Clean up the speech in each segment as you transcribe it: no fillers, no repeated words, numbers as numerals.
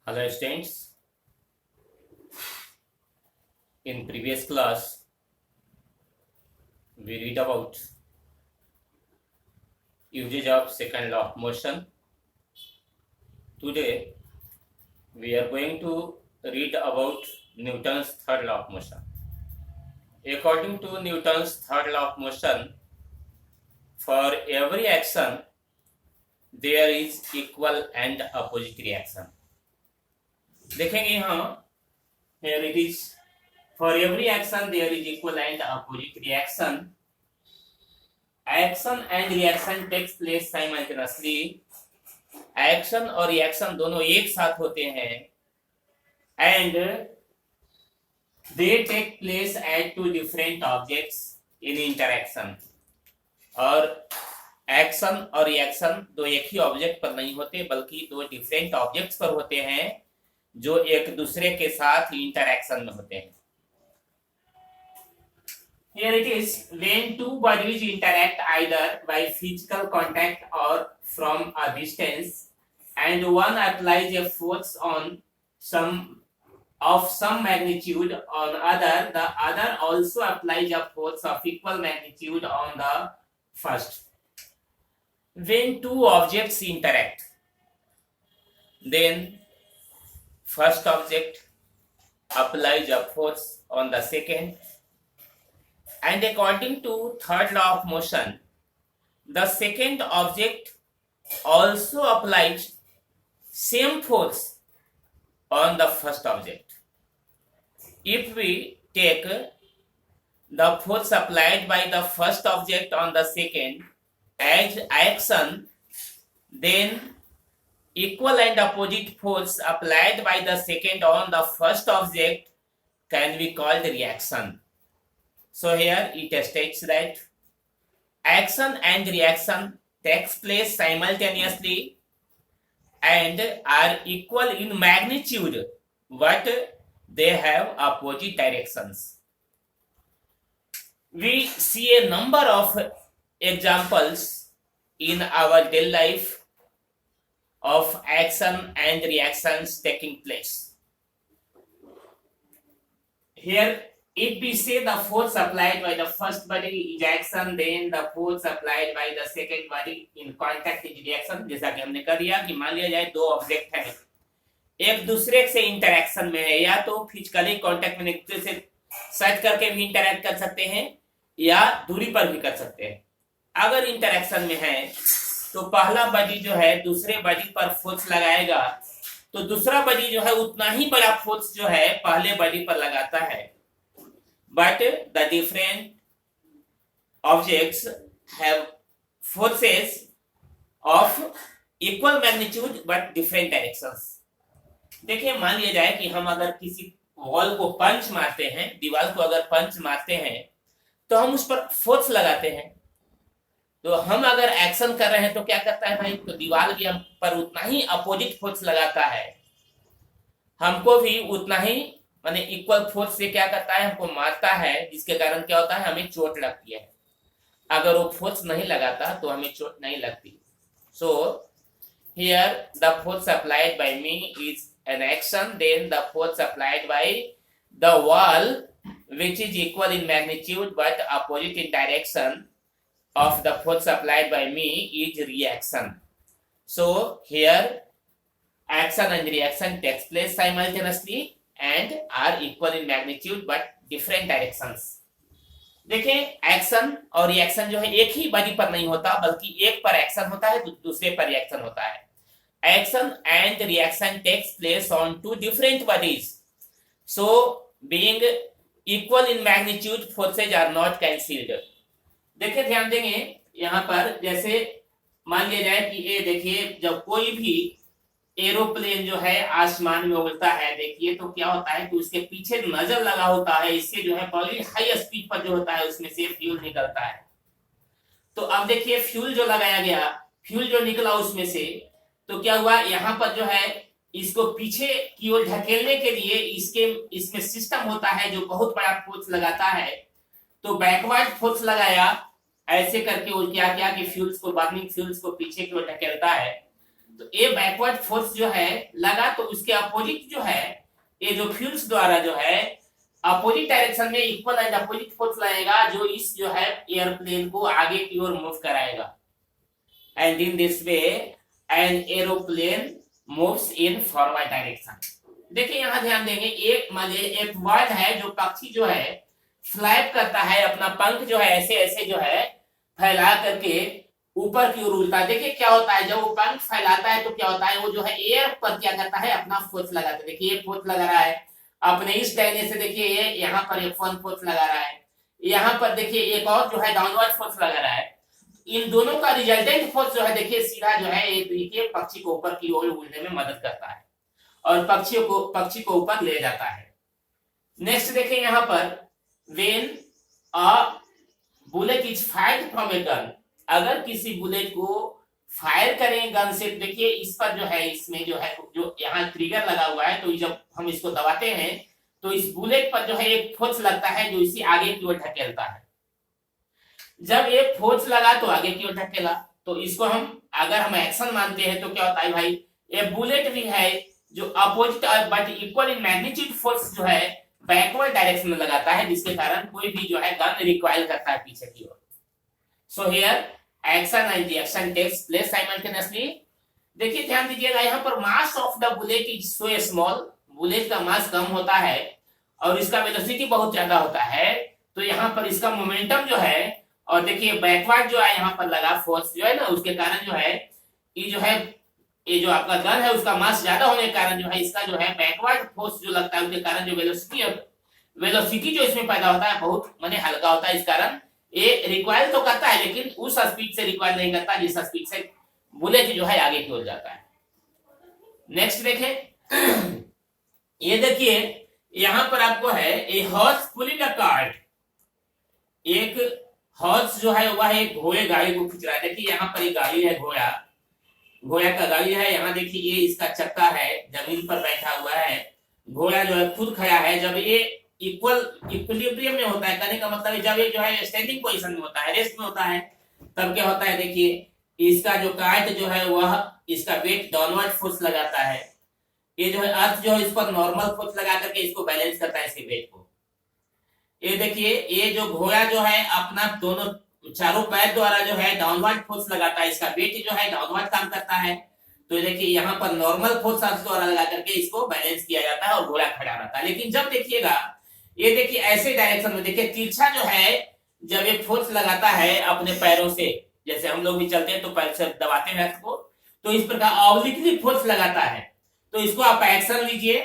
Hello students, in previous class we read about usage of second law of motion. Today we are going to read about Newton's third law of motion. According to Newton's third law of motion, for every action there is equal and opposite reaction. देखेंगे यहाँ here it is, for every action there is equal and opposite reaction. Action and reaction takes place simultaneously. Action और reaction दोनों एक साथ होते हैं and they take place at two different objects in interaction. और action और reaction दो एक ही ऑब्जेक्ट पर नहीं होते बल्कि दो डिफरेंट ऑब्जेक्ट्स पर होते हैं जो एक दूसरे के साथ इंटरैक्शन में होते हैं. Here it is, when two bodies interact either by physical contact or from a distance, and one applies a force on some magnitude on other, the other also applies a force of equal magnitude on the first. When two objects interact, then first object applies a force on the second, and according to third law of motion, the second object also applies same force on the first object. If we take the force applied by the first object on the second as action, then equal and opposite force applied by the second on the first object can be called reaction. So here it states that action and reaction takes place simultaneously and are equal in magnitude, but they have opposite directions. We see a number of examples in our daily life of action and reactions taking place. Here, if we say the force applied by the first body is action, then the force applied by the second body in contact is reaction. जैसा कि हमने कर दिया कि मान लिया जाए दो ऑब्जेक्ट हैं एक दूसरे से इंटरेक्शन में है, या तो फिजिकली कांटेक्ट में एक दूसरे से सेट करके भी इंटरेक्ट कर सकते हैं या दूरी पर भी कर सकते हैं. अगर इंटरेक्शन में है तो पहला बॉडी जो है दूसरे बॉडी पर फोर्स लगाएगा तो दूसरा बॉडी जो है उतना ही बड़ा फोर्स जो है पहले बॉडी पर लगाता है. But the different objects have forces of equal magnitude but different directions. देखिए मान लिया जाए कि हम अगर किसी वॉल को पंच मारते हैं, दीवार को अगर पंच मारते हैं तो हम उस पर फोर्स लगाते हैं. तो हम अगर एक्शन कर रहे हैं तो क्या करता है भाई, तो दीवार भी हम पर उतना ही अपोजिट फोर्स लगाता है, हमको भी उतना ही माने इक्वल फोर्स से क्या करता है, हमको मारता है, जिसके कारण क्या होता है हमें चोट लगती है. अगर वो फोर्स नहीं लगाता तो हमें चोट नहीं लगती. So here the force applied by me is an action, then the force applied by the wall which is equal in magnitude but opposite in direction of the force applied by me is reaction. So here action and reaction takes place simultaneously and are equal in magnitude but different directions. देखिए action और reaction जो है एक ही body पर नहीं होता बल्कि एक पर एक्शन होता है दूसरे पर रिएक्शन होता है. Action and reaction takes place on two different bodies, so being equal in magnitude forces are not cancelled. देखिए ध्यान देंगे यहाँ पर, जैसे मान लिया जाए कि ये देखिए जब कोई भी एरोप्लेन जो है आसमान में उड़ता है, देखिए तो क्या होता है कि उसके पीछे नजर लगा होता है, इससे जो है बड़ी हाई स्पीड पर जो होता है उसमें से फ्यूल निकलता है. तो अब देखिए फ्यूल जो लगाया गया, फ्यूल जो निकला उसमें से, तो क्या हुआ यहाँ पर जो है इसको पीछे की ओर ढकेलने के लिए इसमें सिस्टम होता है जो बहुत बड़ा फोर्स लगाता है. तो बैकवर्ड फोर्स लगाया, ऐसे करके वो क्या कि फ्यूल्स को, बर्निंग फ्यूल्स को पीछे की ओर ढकेलता है. तो ये बैकवर्ड फोर्स जो है लगा, तो उसके अपोजिट जो है ये जो फ्यूल्स द्वारा जो है अपोजिट डायरेक्शन में इक्वल एंड अपोजिट फोर्स लगेगा, जो इस जो है एयरप्लेन को आगे की ओर मूव कराएगा। And in this way an aeroplane moves in forward direction. देखिए यहां ध्यान देंगे, एक मान लीजिए एक बर्ड है, जो पक्षी जो है फ्लैप करता है, अपना पंख जो है ऐसे ऐसे जो है फैला करके ऊपर की ओर उड़ता है। देखिए क्या होता है, जब वो पंख फैलाता है तो क्या होता है, वो जो है एयर पर क्या करता है, अपना फोर्स लगाता है। देखिए ये फोर्स लगा रहा है अपने इस दाहिने से, देखिए ये यहाँ पर एक फोर्स लगा रहा है, यहाँ पर देखिए एक और जो है डाउनवर्ड फोर्स लगा रहा है। इन दोनों का रिजल्टेंट फोर्स जो है देखिए सीधा जो है ये देखिए पक्षी को ऊपर की ओर उड़ने में मदद करता है और पक्षी को ऊपर ले जाता है। नेक्स्ट देखिए यहाँ पर, when a bullet is fired from a gun, अगर किसी बुलेट को फायर करें गन से, देखिए इस पर जो है, इसमें जो है जो यहाँ ट्रिगर लगा हुआ है, तो जब हम इसको दबाते हैं तो इस बुलेट पर जो है एक फोर्स लगता है जो इसे आगे की ओर ढकेलता है। जब ये फोर्स लगा तो आगे की ओर ढकेला, तो इसको हम अगर हम एक्शन मानते हैं तो क्या होता है भाई, ये बुलेट भी है जो opposite but equal in magnitude force जो है बैकवर्ड डायरेक्शन में लगाता है, जिसके कारण कोई भी जो है गन रिकॉइल करता है पीछे की ओर। So here action and reaction takes place simultaneously. देखिए ध्यान दीजिएगा, यहाँ पर mass of the bullet is so small, bullet का मास कम होता है और इसका वेलोसिटी बहुत ज्यादा होता है, तो यहाँ पर इसका मोमेंटम जो है, और देखिए बैकवर्ड जो है यहाँ पर लगा फोर्स जो है ना, उसके कारण जो है ये जो है ये जो आपका गन है उसका मास ज्यादा होने के कारण जो है इसका जो है बैकवर्ड फोर्स जो लगता है उसके कारण जो वेलोसिटी जो इसमें पैदा होता है बहुत माने हल्का होता है। इस कारण ये रिक्वायर तो करता है लेकिन उस स्पीड से रिक्वायर नहीं करता जिस स्पीड से बुलेट जो है आगे की ओर जाता है। नेक्स्ट देखें, ये देखिए यहाँ पर आपको है a horse pulling a cart, एक हॉर्स जो है वह एक घोड़े गाड़ी को खींच रहा है। देखिए यहाँ पर एक गाड़ी है, घोड़ा का गाड़ी है। यहाँ देखिए ये इसका चक्का है, जमीन पर बैठा हुआ है, घोड़ा जो है खुद खड़ा है। जब ये इक्विलिब्रियम में होता है, कहने का मतलब है जब ये जो है स्टैंडिंग पोजीशन में होता है, रेस्ट में होता है, तब क्या होता है, देखिए इसका जो कार्ट जो है वह इसका वेट डाउनवर्ड फोर्स लगाता है। ये जो है अर्थ जो है इस पर नॉर्मल फोर्स लगा करके इसको बैलेंस करता है, इसके वेट को। ये देखिए ये जो घोड़ा जो है अपना दोनों चारों पैर द्वारा जो है डाउनवर्ड फोर्स लगाता है, इसका वेट जो है डाउनवर्ड काम करता है। तो देखिए यहाँ पर नॉर्मल फोर्स अर्थ द्वारा लगा करके इसको बैलेंस किया जाता है और घोड़ा खड़ा रहता है। लेकिन जब देखिएगा ये देखिए ऐसे डायरेक्शन में, देखिए तिरछा जो है जब ये फोर्स लगाता है अपने पैरों से, जैसे हम लोग भी चलते हैं तो पैर से दबाते हैं अर्थ को, तो इस प्रकार ऑब्लिकली फोर्स लगाता है। तो इसको आप एक्शन लीजिए,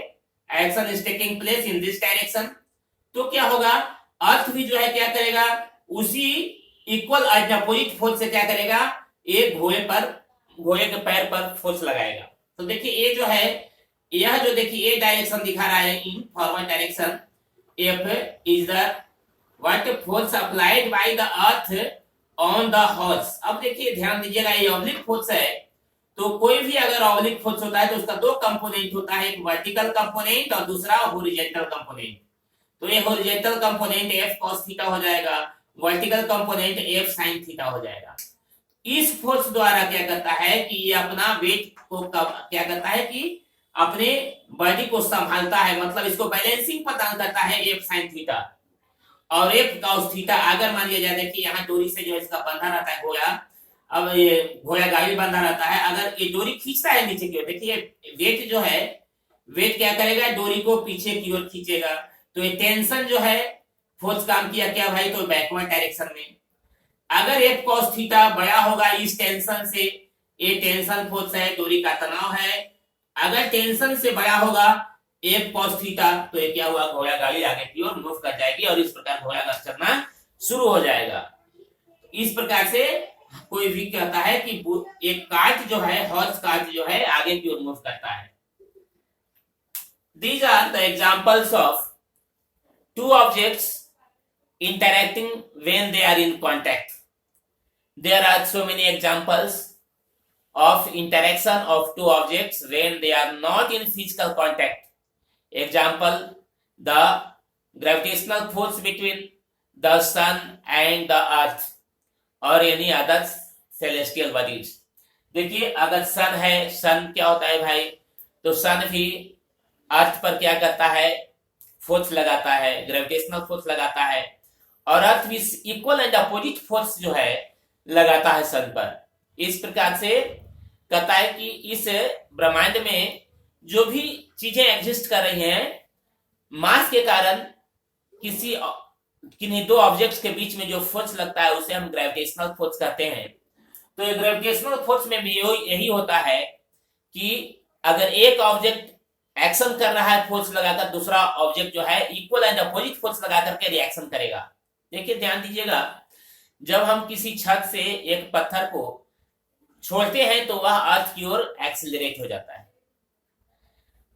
action is taking place in this direction. तो क्या होगा, अर्थ भी जो है क्या करेगा, उसी इक्वल अपोजिट फोर्स से क्या करेगा, एक घोड़े के पैर पर फोर्स लगाएगा। तो देखिए ये जो है, यह जो देखिए ये डायरेक्शन दिखा रहा है in forward direction, F is the what force applied by the earth on the horse. अब देखिए ध्यान दीजिएगा, ये ऑब्लिक फोर्स है, तो कोई भी अगर ऑब्लिक फोर्स होता है तो उसका दो कंपोनेंट होता है, एक वर्टिकल कंपोनेंट और दूसरा हॉरिजॉन्टल कंपोनेंट। तो ये horizontal component F cos theta हो जाएगा, vertical component F sin theta हो जाएगा। इस फोर्स द्वारा क्या करता है कि ये अपना वेट को क्या करता है कि अपने बॉडी को संभालता है, मतलब इसको बैलेंसिंग प्रदान करता है F sin थीटा और F cos थीटा। अगर मान लिया जाए देखिए यहाँ डोरी से जो इसका बंधा रहता है घोड़ा, अब ये घोड़ा गाड़ी बंधा रहता है, अगर ये डोरी खींचता है नीचे की ओर, देखिए वेट जो है, वेट क्या करेगा, डोरी को पीछे की ओर खींचेगा। तो ये टेंशन जो है फोर्स काम किया क्या भाई, तो बैकवर्ड डायरेक्शन में। अगर F cos थीटा बड़ा होगा इस टेंशन से, ये टेंशन फोर्स है, डोरी का तनाव है, अगर टेंशन से बड़ा होगा F cos थीटा, तो ये क्या हुआ, घोड़ा गाड़ी आगे की ओर मूव कर जाएगी और इस प्रकार घोड़ा का चलना शुरू हो जाएगा। इस प्रकार से कोई भी कहता है कि एक कार्ट जो है, हॉर्स कार्ट जो है आगे की ओर मूव करता है। These are the examples of two objects interacting when they are in contact. There are so many examples of interaction of two objects when they are not in physical contact. Example, the gravitational force between the sun and the earth or any other celestial bodies. देखिए अगर सन है, सन क्या होता है भाई, तो सन भी अर्थ पर क्या करता है, फोर्स लगाता है, ग्रेविटेशनल फोर्स लगाता है, और अर्थ भी इक्वल एंड अपोजिट फोर्स जो है लगाता है सन पर। इस प्रकार से कहता है कि इस ब्रह्मांड में जो भी चीजें एग्जिस्ट कर रही हैं, मास के कारण किसी किन्हीं दो ऑब्जेक्ट्स के बीच में जो फोर्स लगता है उसे हम ग्रेविटेशनल फोर्स कहते हैं। तो ये ग्रेविटेशनल फोर्स में भी यही होता है कि अगर एक ऑब्जेक्ट एक्शन कर रहा है फोर्स लगाकर, दूसरा ऑब्जेक्ट जो है इक्वल एंड अपोजिट फोर्स लगा करके रिएक्शन करेगा। देखिए ध्यान दीजिएगा, जब हम किसी छत से एक पत्थर को छोड़ते हैं तो वह अर्थ की ओर एक्सिलरेट हो जाता है।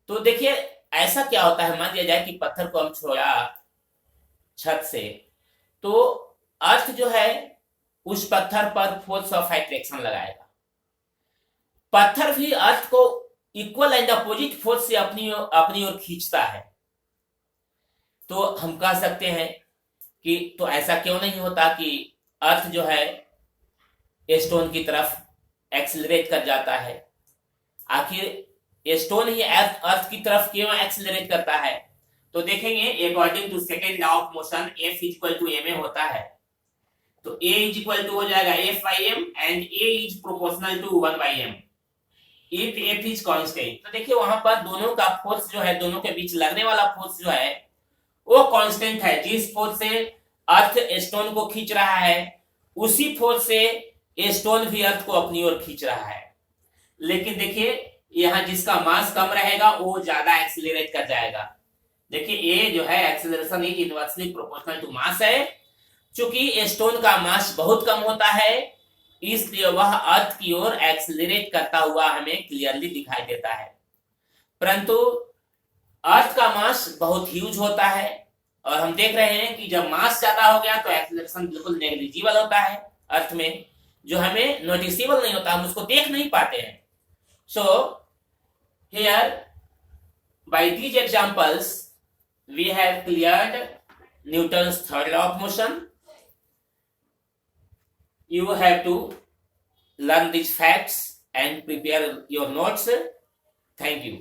तो देखिए ऐसा क्या होता है, मान लिया जाए कि पत्थर को हम छोड़ा छत से, तो अर्थ जो है उस पत्थर पर फोर्स ऑफ अट्रैक्शन लगाएगा। पत्थर भी अर्थ को इक्वल एंड अपोजिट फोर्स से अपनी ओर खींचता है। तो हम कह सकते हैं कि तो ऐसा क्यों नहीं होता कि अर्थ जो है स्टोन की तरफ एक्सिलरेट कर जाता है। आखिर स्टोन ही अर्थ की तरफ क्यों एक्सिलरेट करता है, तो देखेंगे according to second law of motion F equal to ma होता है। तो A इज इक्वल टू हो जाएगा F by m and A is proportional to 1 by m if F is constant. तो देखिए वहां पर दोनों का फोर्स जो है, दोनों के बीच लगने वाला फोर्स जो है वो कांस्टेंट है। जिस फोर्स से अर्थ स्टोन को खींच रहा है उसी फोर्स से स्टोन भी अर्थ को अपनी ओर खींच रहा है। लेकिन देखिए यहाँ जिसका मास कम रहेगा वो ज्यादा एक्सीलरेट कर जाएगा। देखिए A जो है acceleration is inversely proportional to mass है। चूंकि स्टोन का मास बहुत कम होता है इसलिए वह अर्थ की ओर एक्सीलरेट करता हुआ हमें क्लियरली दिखाई देता है। परंतु अर्थ का मास बहुत ह्यूज होता है और हम देख रहे हैं कि जब मास ज्यादा हो गया तो एक्सीलरेशन बिल्कुल नेग्लिजिबल होता है अर्थ में, जो हमें नोटिसेबल नहीं होता, हम उसको देख नहीं पाते हैं। So here by these examples we have cleared Newton's third law of motion. You have to learn these facts and prepare your notes. Thank you.